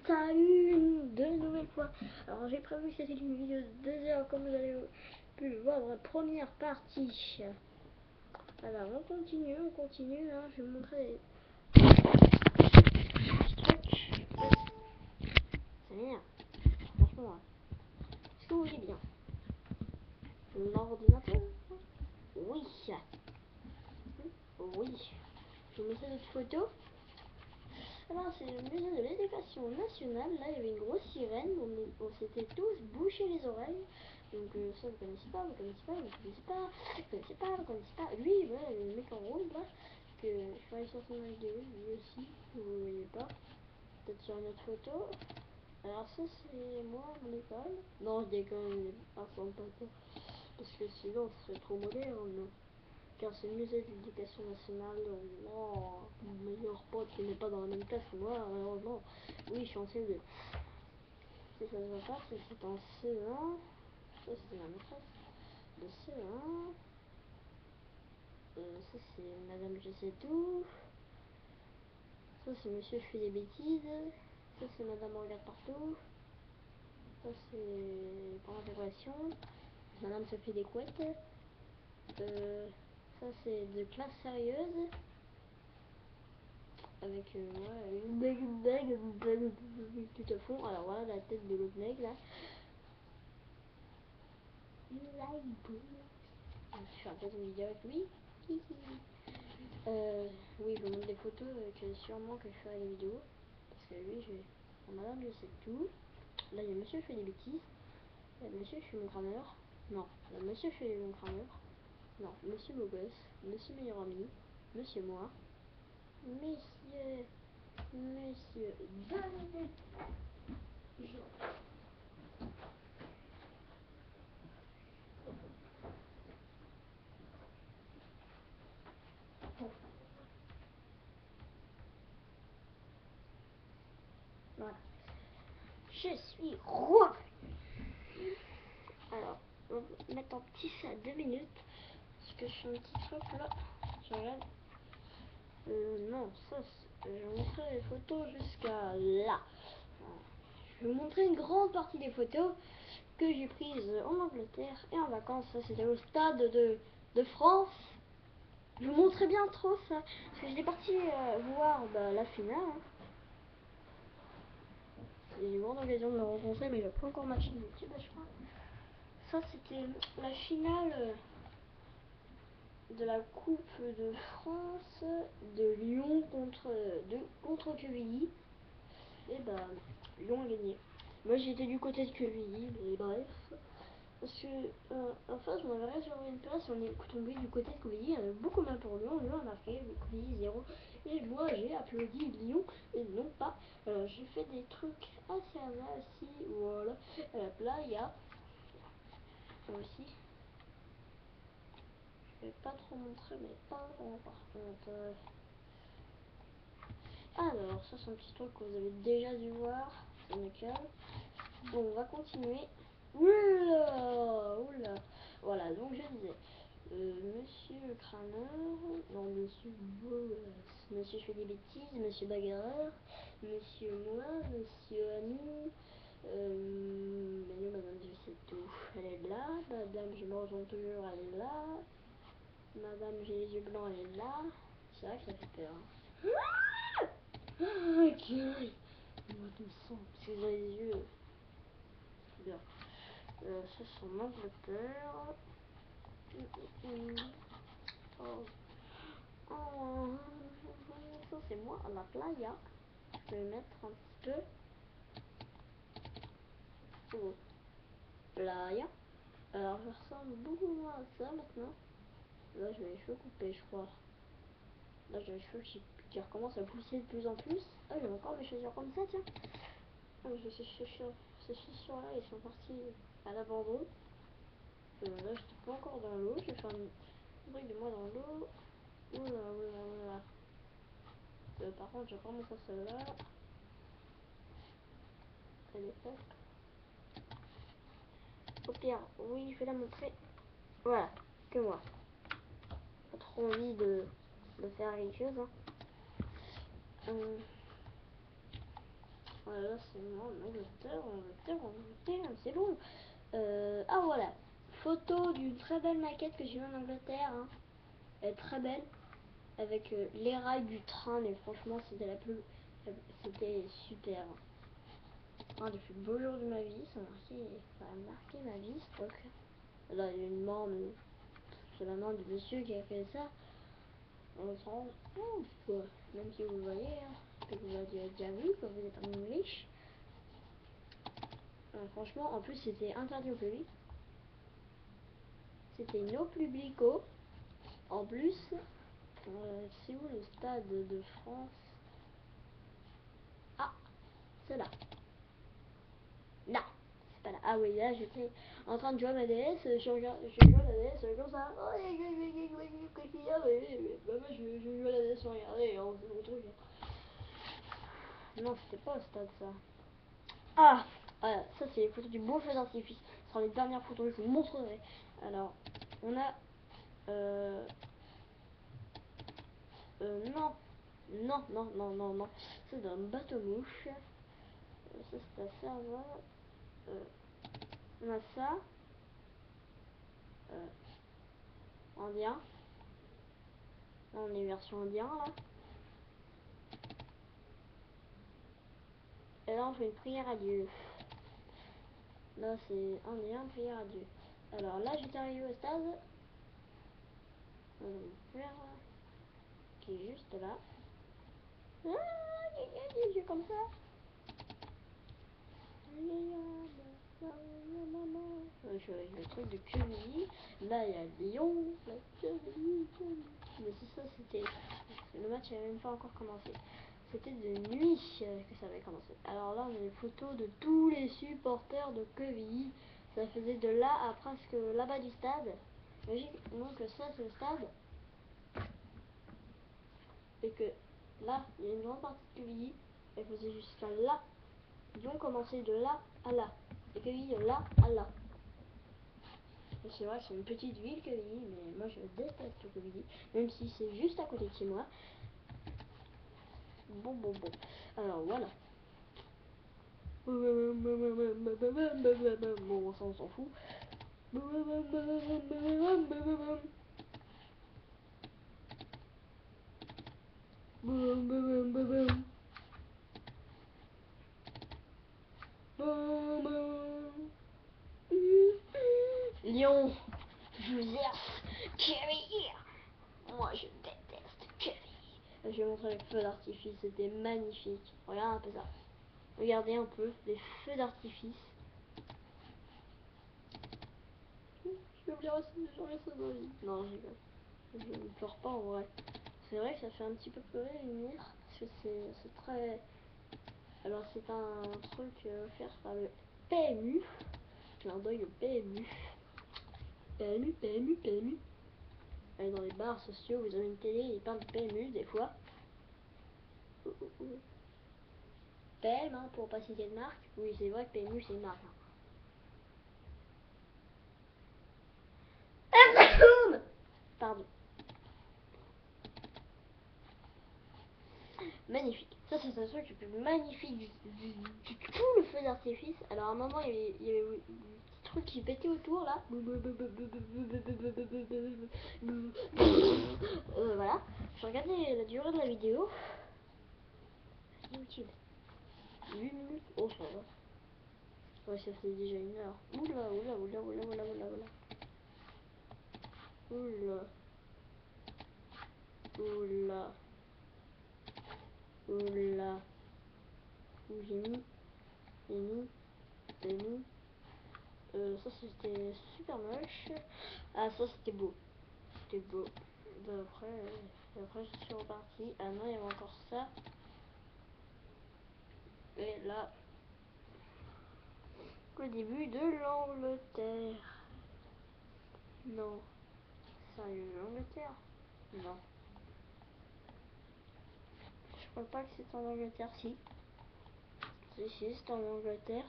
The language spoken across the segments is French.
Salut de nouvelle fois. Alors j'ai prévu que c'était une vidéo de 2 heures comme vous avez pu le voir dans la première partie. Alors on continue, hein. Je vais vous montrer des trucs. Ça m'énerve, franchement. Est-ce que vous voyez bien l'ordinateur? Oui. Oui. Je vous montrer d'autres photos. Alors c'est le musée de l'éducation nationale. Là il y avait une grosse sirène. On s'était tous bouché les oreilles. Donc ça vous connaissez pas, vous connaissez pas, vous connaissez pas, vous connaissez pas, vous connaissez pas. Lui, voilà, le mec en rôle, là, que je vais aller sur son vidéo, lui aussi, vous ne voyez pas. Peut-être sur une autre photo. Alors ça c'est moi, mon école. Non, je déconne, pas sans photo. Parce que sinon ce serait trop moderne. Car c'est le musée de l'éducation nationale. Non, mon meilleur pote qui n'est pas dans la même classe que moi, malheureusement. Oui, je suis en CE2. Si ça se voit pas, c'est en CE1. Ça c'est ma maîtresse de CE1. Ça c'est Madame Je sais tout. Ça c'est Monsieur Je fais des bêtises. Ça c'est Madame Regarde partout. Ça c'est pour l'intégration. Madame se fait des couettes. Ça c'est de classe sérieuse. Avec ouais, une blague tout à fond. Alors voilà la tête de l'autre mec là. Je fais un peu une vidéo avec lui. Oui, je vous montre des photos que sûrement que je ferai des vidéos. Parce que lui, je vais. Madame, je sais tout. Là, il y a monsieur fait des bêtises. Là, monsieur, je suis mon crameur. Non, là, monsieur fait mon crameur. Non, monsieur beau gosse. Monsieur meilleur ami. Monsieur moi. Monsieur. Monsieur. 2 minutes. Voilà. Je suis revenu. Alors, on va mettre en petit ça à 2 minutes. Parce que je fais un petit truc là. Je regarde. Non, ça, je vais vous montrer les photos jusqu'à là. Je vais vous montrer une grande partie des photos que j'ai prises en Angleterre et en vacances. Ça, c'était au stade de France. Je vous montrerai bien trop ça. Parce que j'étais parti voir la finale. Hein. J'ai eu une grande occasion de me rencontrer, mais j'ai pas encore ma chaîne YouTube, je crois. Ça, c'était la finale de la Coupe de France de Lyon contre Quevilly. Et Lyon a gagné. Moi j'étais du côté de Quevilly, mais bref. Parce que en face on avait réservé une place, on est tombé du côté de Quevilly, on avait beaucoup mal pour Lyon, Lyon a marqué, Quevilly 0. Et moi j'ai applaudi Lyon, et non pas. J'ai fait des trucs assez aussi, voilà. Là il y a aussi. Je vais pas trop montrer, mais pas vraiment par contre. Alors, ça c'est un petit truc que vous avez déjà dû voir. C'est nickel. Bon, on va continuer. Oula, oula. Voilà, donc je disais, monsieur crâneur, non, monsieur Boas, monsieur fait des bêtises, monsieur bagarreur, monsieur moi, monsieur ami, madame je sais tout, elle est là, madame je me retourne toujours, elle est là, madame j'ai les yeux blancs, elle est là. C'est vrai que ça fait peur. Hein. Ok. Moi tout sang, parce que j'ai les yeux. Bien. Ça c'est en Angleterre. Oh. Oh. Ça c'est moi à la playa. Je vais mettre un petit peu. Oh. Playa. Alors je ressemble beaucoup moins à ça maintenant. Là j'ai les cheveux coupés je crois. Là j'ai les cheveux qui recommencent à pousser de plus en plus. Ah j'ai encore mes chaussures comme ça tiens. Ces chaussures là ils sont partis à l'abandon. Là j'étais pas encore dans l'eau. Je vais faire un truc de moi dans l'eau. Oula. Par contre je commence à celle-là. Elle est faite. Au pire, oui je vais la montrer. Voilà, que moi. Pas trop envie de faire quelque chose. Hein. Voilà, là c'est moi en Angleterre, c'est bon. Ah voilà, photo d'une très belle maquette que j'ai eue en Angleterre. Hein. Elle est très belle, avec les rails du train, mais franchement c'était c'était super. Un des plus beaux jours de ma vie, ça a marqué ma vie ce truc. Là il y a une main, c'est la main du monsieur qui a fait ça. On se rend compte, quoi. Même si vous le voyez, hein, que vous l'avez déjà vu quand vous êtes en English. Franchement, en plus c'était interdit au public. C'était no publico. En plus, c'est où le stade de France? Ah, c'est là. Non, c'est pas là. Ah oui, là j'étais en train de jouer à ma DS. Je regarde la DS comme ça. Qu'est-ce qu'il y a? Bah, moi je joue à la DS sans regarder. Oh, c'est mon truc. Non, c'était pas au stade ça. Ah, ça c'est les photos du beau feu d'artifice. Ce sera les dernières photos, je vous montrerai. Alors, on a non, non. C'est un bateau mouche. Ça c'est à serveur. On a ça. Indien. Là, on est version indien là. Et là on fait une prière à Dieu. Là c'est indien, prière à Dieu. Alors là j'étais arrivé au stade. Mon père qui est juste là. Ah, comme ça. Je avec le truc de Quevilly. Là il y a Lyon. Mais c'est ça, c'était. Le match n'avait même pas encore commencé. C'était de nuit que ça avait commencé. Alors là on a des photos de tous les supporters de Quevilly. Ça faisait de là à presque là-bas du stade. Donc ça c'est le stade. Et que là, il y a une grande partie de Quevilly. Elle faisait jusqu'à là. Ils ont commencé de là à là. Et Quevilly de là à là. Et c'est vrai que c'est une petite ville Quevilly, mais moi je déteste Quevilly. Même si c'est juste à côté de chez moi. Bon. Alors voilà. Bon, ça on s'en fout. Lyon, Joseph, Quevilly. Moi je déteste Quevilly. Je vais montrer les feux d'artifice, c'était magnifique. Regarde un peu ça. Regardez un peu les feux d'artifice. Je vais oublier ça dans la vie. Non, je rigole. Je ne pleure pas en vrai. C'est vrai que ça fait un petit peu pleurer une mire. Parce que c'est très. Alors c'est un truc offert par le PMU. Clin d'œil au PMU. PMU. Allez dans les bars sociaux, vous avez une télé, ils parlent de PMU des fois. PM, hein, pour pas citer de marque. Oui, c'est vrai que PMU c'est une marque. Hein. Pardon. Magnifique. Ça c'est un truc le plus magnifique du tout le feu d'artifice. Alors à un moment il y avait des petits trucs qui pétaient autour là. Voilà. Je regardais la durée de la vidéo. C'est inutile. 8 minutes. Oh ça va. Ouais, ça fait déjà 1 heure. Oula. Où j'ai mis. Ça c'était super moche. Ah ça c'était beau. Après je suis reparti. Ah non, il y avait encore ça. Et là, le début de l'Angleterre. Non. Sérieux, l'Angleterre? Non. Je crois pas que c'est en Angleterre, si. Si, c'est en Angleterre.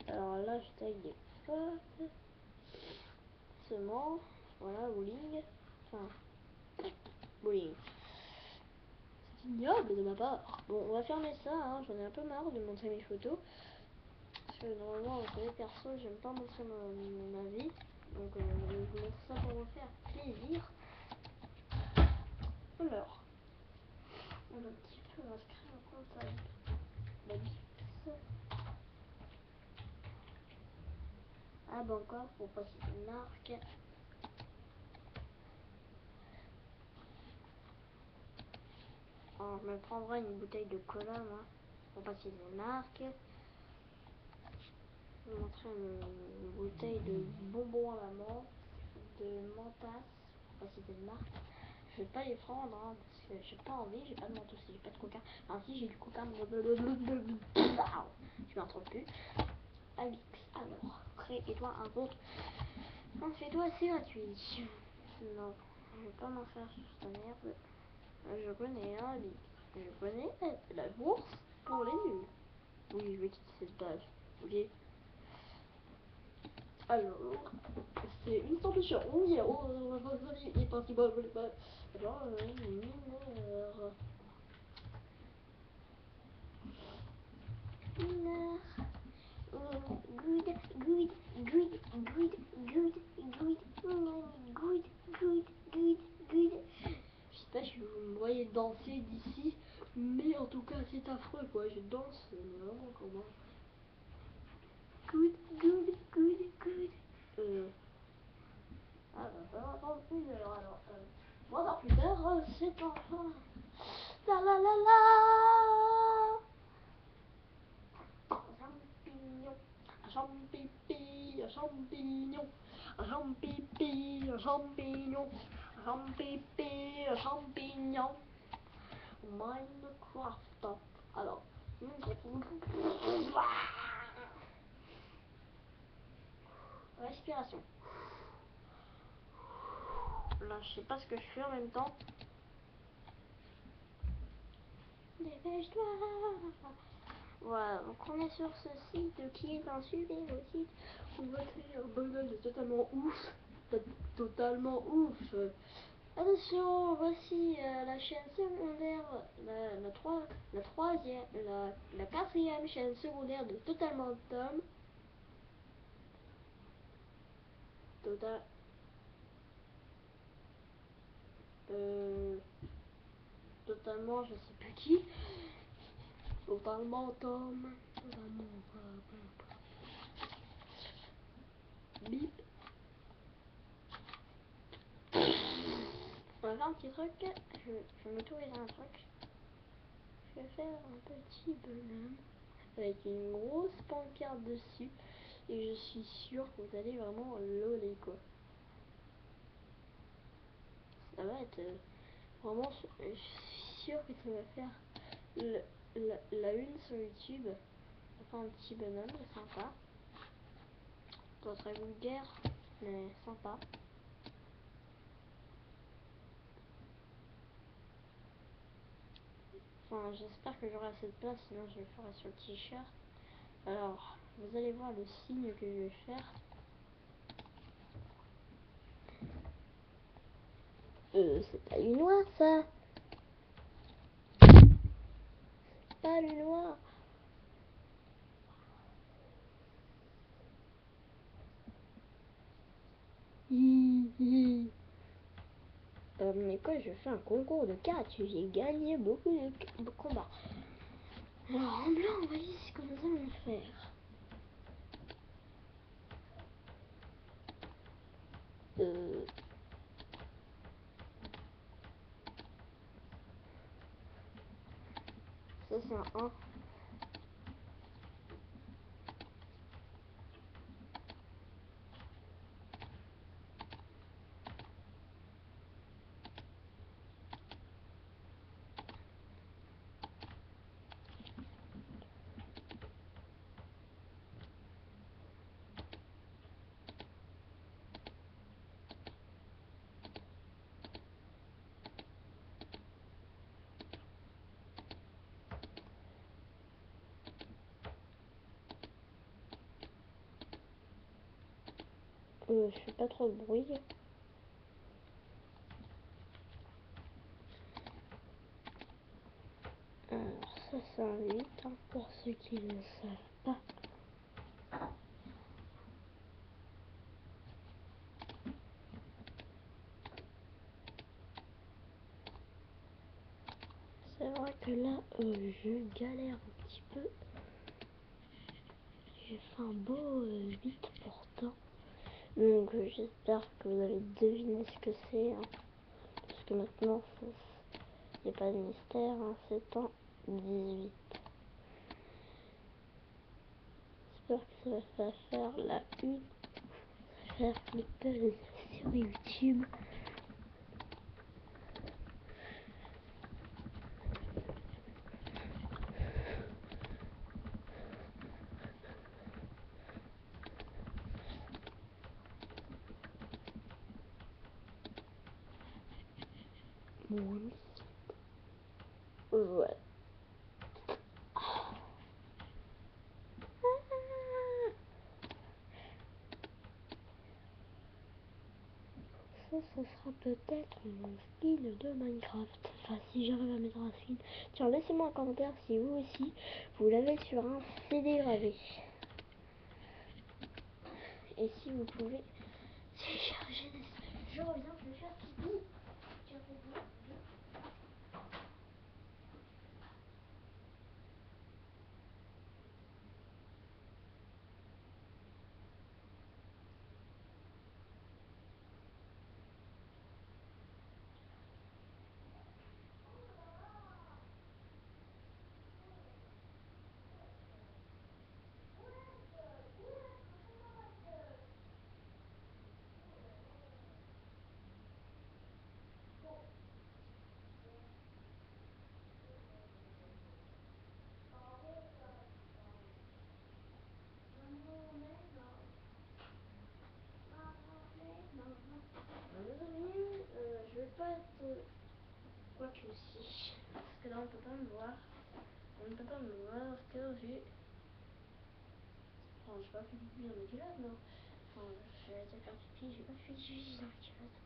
Alors là, j'étais avec des potes. Seulement, voilà, bowling. Enfin, bowling. ignoble de ma part. Bon, on va fermer ça, hein. J'en ai un peu marre de montrer mes photos. Parce que normalement, vous savez, perso, j'aime pas montrer ma vie. Donc, je vous montre ça pour vous faire plaisir. Alors, on va un petit peu inscrire un compte avec la Bix. Ah, bah encore, pour passer une marque. Oh, je me prendrai une bouteille de cola, moi, pour passer des marques. Je vais vous montrer une bouteille de bonbons à la menthe, de mentas, pour passer des marques. Je vais pas les prendre, hein, parce que j'ai pas envie, j'ai pas de mentos, j'ai pas de coca. Enfin, si, j'ai du coca, je m'en trouve plus. Alix, alors, crée-toi un compte. Fais-toi, c'est gratuit. Non, je vais pas m'en faire sur cette merde. Je connais Alix. Je connais la bourse pour les nuls. Oui, je vais quitter cette page. Ok. Alors, c'est une solution. Il principal, je voulais pas. Alors, mineur. Mineur. Good, good, good, good, good, good, good, good, good, good. Je sais pas si vous me voyez danser d'ici, mais en tout cas c'est affreux quoi, je danse, mais vraiment comment. Good, good, good, good. Ah bah ça va prendre plus d'heures alors. 3 heures plus tard, c'est enfin. La la la la. Champignon, un champipi, un champignon, un champipi, un champignon, un champipi, un champignon. Minecraft. Alors, respiration. Là, je sais pas ce que je fais en même temps. Dépêche-toi. Voilà, donc on est sur ce site qui est un super site. On va créer un bonhomme totalement ouf. Totalement ouf. Attention, voici la chaîne secondaire, la troisième, la quatrième chaîne secondaire de Totalement Tom. Totalement, je sais plus qui. Totalement Tom. Totalement. Bip. On va faire un petit truc. Je vais m'autoriser un truc. Je vais faire un petit bonhomme avec une grosse pancarte dessus. Et je suis sûr que vous allez vraiment loler quoi. Ça va être vraiment, je suis sûr que ça va faire la une sur YouTube. Enfin, un petit bonhomme sympa. Ça serait vulgaire, mais sympa. Enfin, j'espère que j'aurai assez de place, sinon je le ferai sur le t-shirt. Alors, vous allez voir le signe que je vais faire. C'est pas du noir ça. Pas du noir. Mais quoi, je fais un concours de cartes, j'ai gagné beaucoup de combats. Alors en blanc, voyez ce que nous allons faire. Ça c'est un 1. Je fais pas trop de bruit. temps pour ceux qui ne le savent pas. C'est vrai que là, je galère un petit peu. J'ai fait un beau 8 pourtant. Donc j'espère que vous avez deviné ce que c'est. Hein. Parce que maintenant, il n'y a pas de mystère. Hein. C'est en 18. J'espère que ça va faire la une. Ça va faire le buzz sur YouTube. Oui. Ouais. Ça, ce sera peut-être mon skin de Minecraft. Enfin, si j'arrive à mettre un skin. Tiens, laissez-moi un commentaire si vous aussi, vous l'avez sur un CD gravé. Et si vous pouvez télécharger des... Je reviens, je vais faire pipi. Je reviens. Je vais pas être... Quoi que si. Parce que là on peut pas me voir. On ne peut pas me voir car j'ai... Enfin, j'ai pas fait pipi dans mes culottes, non. Enfin, j'ai été faire pipi, j'ai pas fait pipi dans mes culottes.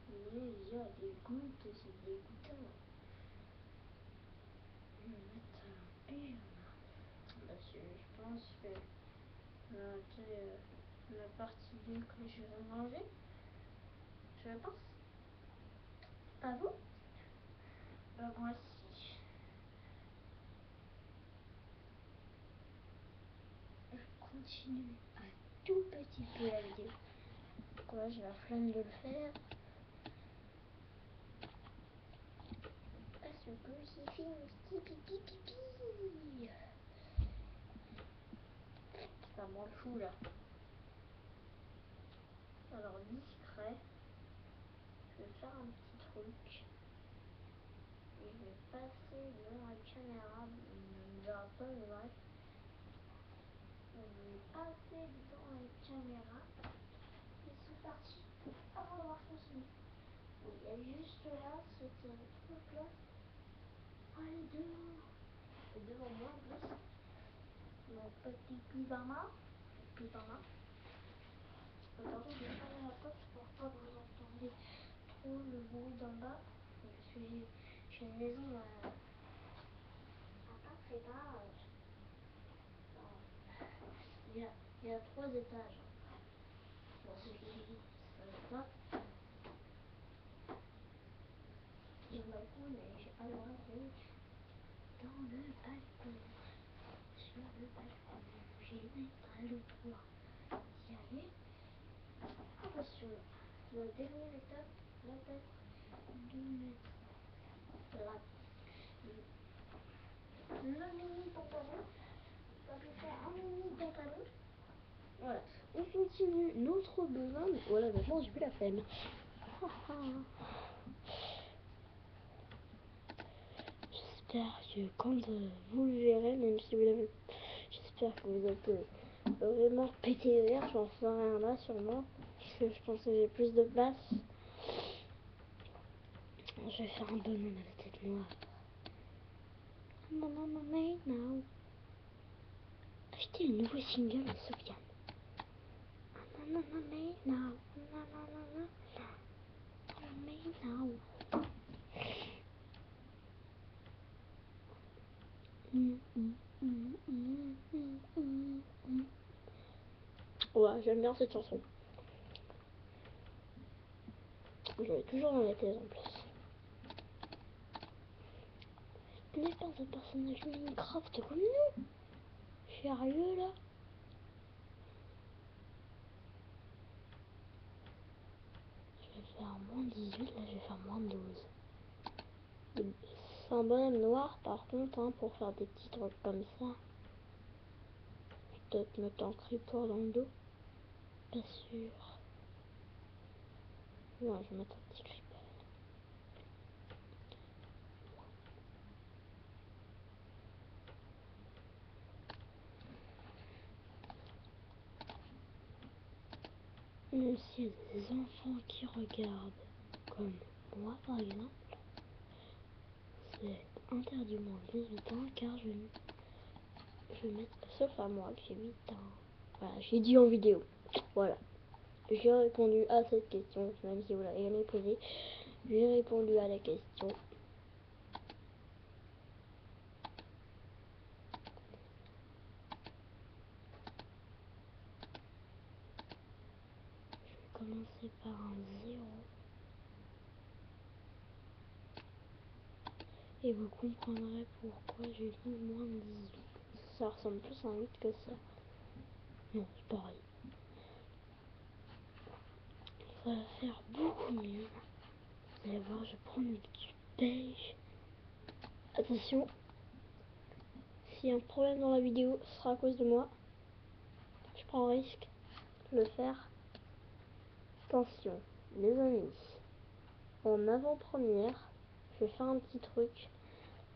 Mais il y a des gouttes, c'est dégoûtant. Je vais mettre un pyjama. Parce que je pense que c'est la partie 2 que je vais manger. Je pense. Pas vous? Bah moi aussi. Je continue un tout petit peu la vidéo. Là j'ai la flemme de le faire. Parce que j'ai fait mon petit pipi pipi. Ça me rend fou là. Alors discret. Je vais faire un petit truc. Et je vais passer devant la caméra. On ne verra pas mais bref. Je vais passer devant la caméra. Et c'est parti. À vous d'avoir continué. Oui, il y a juste là cette truc là. Allez dehors. Et devant moi en plus. Mon petit pyjama. Pyjama. Par contre, je vais fermer la porte pour pas que vous entendiez trop le bruit d'en bas. Parce que j'ai une maison attends, c'est pas... il y a 3 étages. Pour ceux qui ne savent pas. J'ai un balcon, mais j'ai pas le droit d'aller dans le balcon. Sur le balcon, je n'ai pas le droit d'y aller. Attention, la dernière étape va être de mettre le mini pantalon. Ça peut faire un mini pantalon. Voilà, on continue notre besoin. Voilà, maintenant j'ai plus la flemme. J'espère que quand vous le verrez, même si vous l'avez, j'espère que vous êtes vraiment pété de rire. J'en ferai un là sûrement. Parce que je pense que j'ai plus de place. Je vais faire un bonhomme à la tête noire. Now. Achetez le nouveau single de Sofiane. Now. Ouais, j'aime bien cette chanson. Je vais toujours dans la thèse en plus. Ce n'est pas un personnage Minecraft comme nous. Sérieux là? Je vais faire moins 18, là je vais faire moins 12. C'est un bonhomme noir par contre, hein, pour faire des petits trucs comme ça. Je vais peut-être mettre un creeper dans le dos. Pas sûr. Non, je vais mettre un petit creeper. Même s'il y a des enfants qui regardent, comme moi par exemple, c'est interdit au moins de 18 ans car je vais mettre, sauf à moi que j'ai 8 ans. Voilà, j'ai dit en vidéo. Voilà. J'ai répondu à cette question, même si vous l'avez jamais posée. J'ai répondu à la question. Je vais commencer par un 0. Et vous comprendrez pourquoi j'ai mis moins de 18. Ça ressemble plus à un 8 que ça. Non, c'est pareil. Ça va faire beaucoup mieux. Vous allez voir, je prends du beige. Attention. S'il y a un problème dans la vidéo, ce sera à cause de moi. Je prends un risque de le faire. Attention, les amis. En avant-première, je vais faire un petit truc.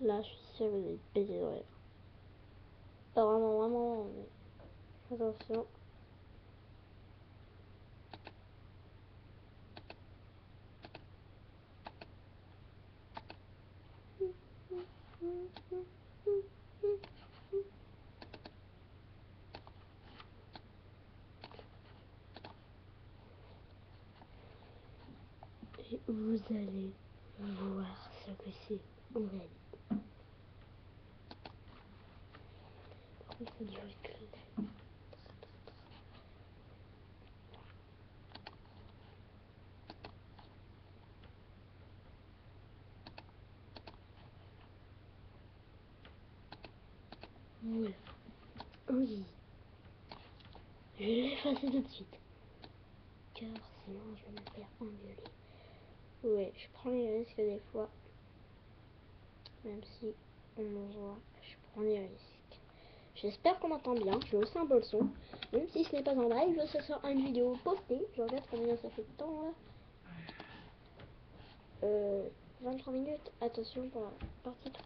Là, je suis sûre que vous allez péter de rire. Pas vraiment, vraiment, mais attention. Et vous allez voir ce que c'est en réalité. Par contre, il faut du recul. Voilà. Oui. Je vais l'effacer tout de suite. Car sinon, je vais me faire engueuler. Ouais, je prends les risques des fois. Même si on me voit, je prends des risques. J'espère qu'on m'entend bien. Je hausse un peu le son. Même si ce n'est pas en live, ce sera une vidéo postée. Je regarde combien ça fait de temps là. 23 minutes. Attention pour la partie 3.